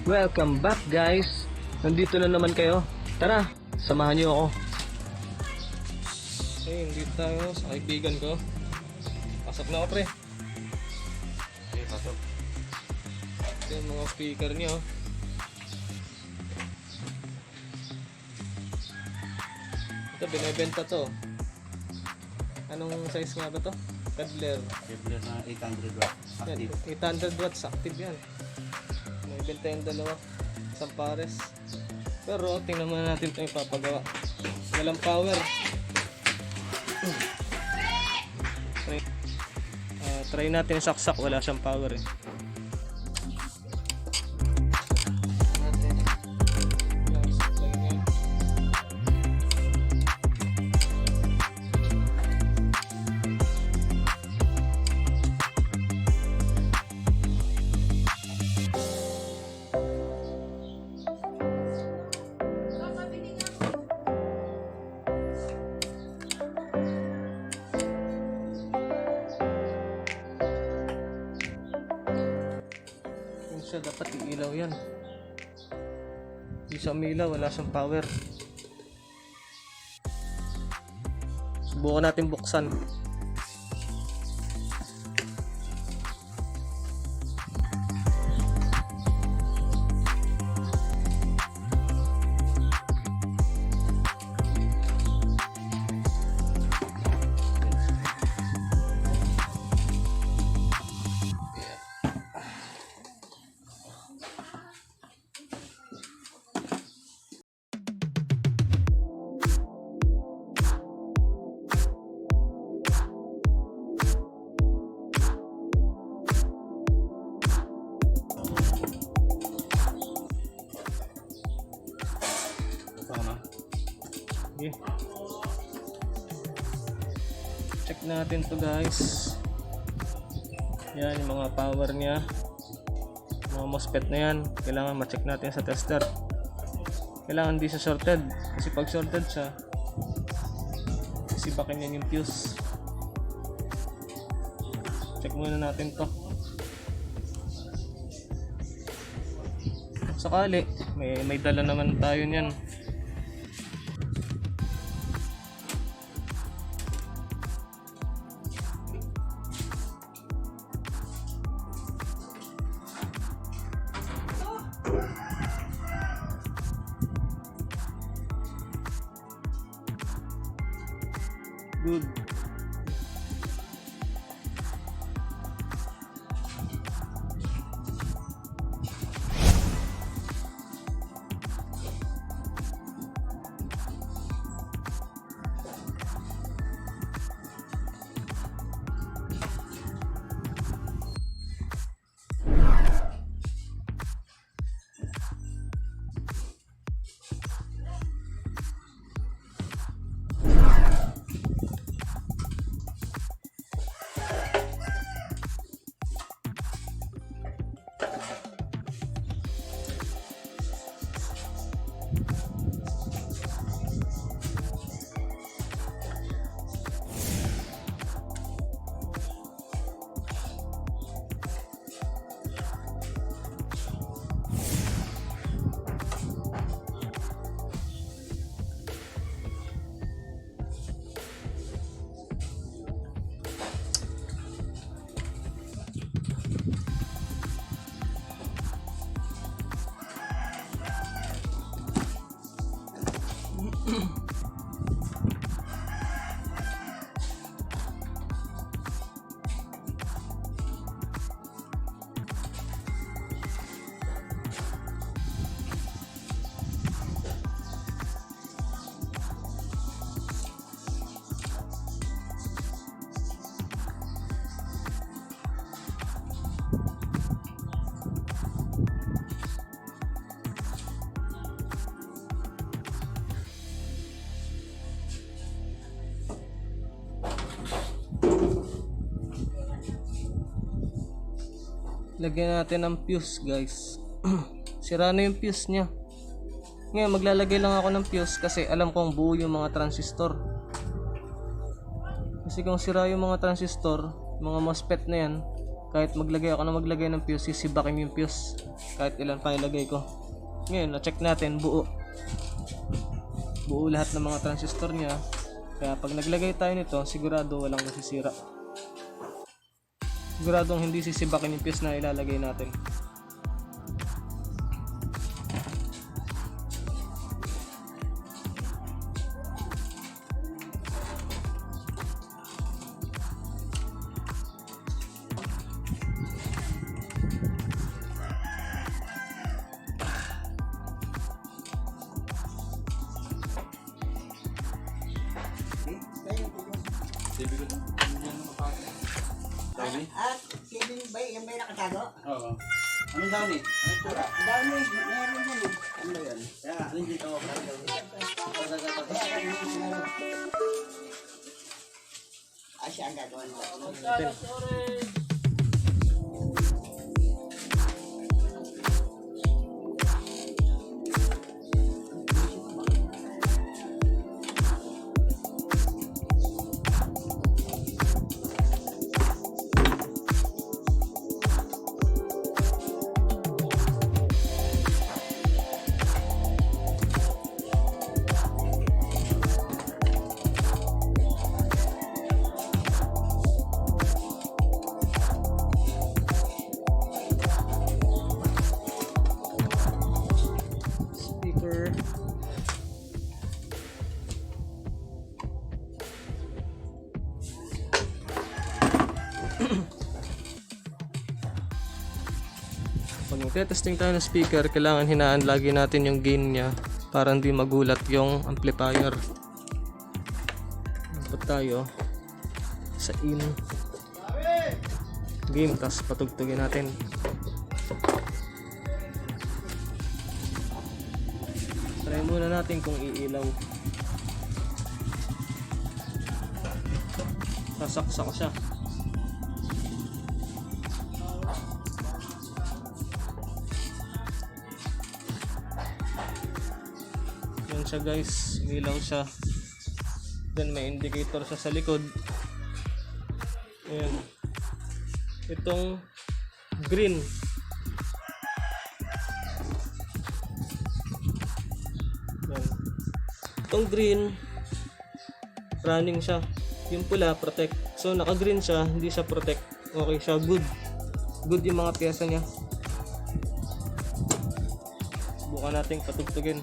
Welcome back guys. Nandito na naman kayo. Tara, samahan niyo ako. Okay, nandito tayo sa kaibigan ko. Pasok na ako pre. Okay, pasok. Ito yung mga speaker niyo. Ito, binibenta to. Anong size nga ba to? Kevlar. Kevlar na 800 watts. Active. 800 watts active yan. May benta yung dalawa. Isang pares. Pero tingnan muna natin ito yung papagawa. Walang power. Try natin yung saksak. Wala siyang power eh. Siya dapat iilaw yan. Hindi siya umilaw, wala siyang power. Subukan natin buksan. Okay. Check natin to guys. Yan yung mga power niya, mga mosfet na yan. Kailangan ma-check natin sa tester. Kailangan hindi siya shorted, kasi pag shorted siya, sisipakin yan yung fuse. Check muna natin to. Sakali may dala naman tayo niyan. Good. Lagyan natin ng fuse guys. Sira na yung fuse nya. Ngayon maglalagay lang ako ng fuse kasi alam kong buo yung mga transistor. Kasi kung sira yung mga transistor, mga mosfet na yan, Kahit maglagay ako na maglagay ng fuse, sisibakin yung fuse. Kahit ilan pa ilagay ko. Ngayon, na-check natin buo. Buo lahat ng mga transistor niya. Kaya pag naglagay tayo nito, sigurado walang nasisira. Siguradong hindi sisibakin yung fuse na ilalagay natin. At Kevin ba yung may nakatago? Oo. Anong down eh? Anong tura? Dami, meron yan eh. Ano ba yan? Kaya, alin dito ako. Siya ang gagawin mo. Natin. Speaker. Pag nagte-testing tayo ng speaker, kailangan hinaan lagi natin yung gain niya para hindi magulat yung amplifier. Dapat tayo sa in game, tapos patugtugin natin. Try muna natin kung iilaw. Sasaksak siya. Yan siya guys, ilaw siya. Then may indicator siya sa likod. Ayan. Itong green. Yan. Itong green, running siya. Yung pula, protect. So naka-green siya, hindi siya protect. Okay siya, good. Good yung mga pyesa niya. Subukan natin patugtugin.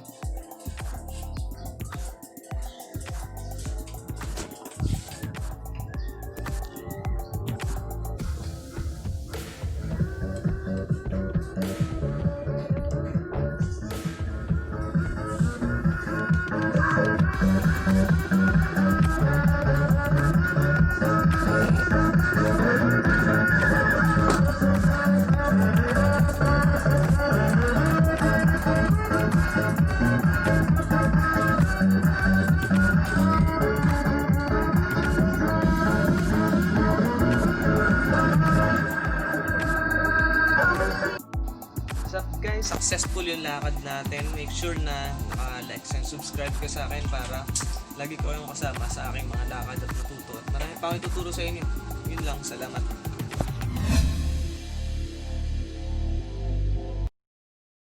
What's up guys? Successful yung lakad natin. Make sure na naka-like and subscribe ka sa akin para lagi ko kayong kasama sa aking mga lakad at matuto. At marami pa akong tuturo sa inyo. Yun lang. Salamat.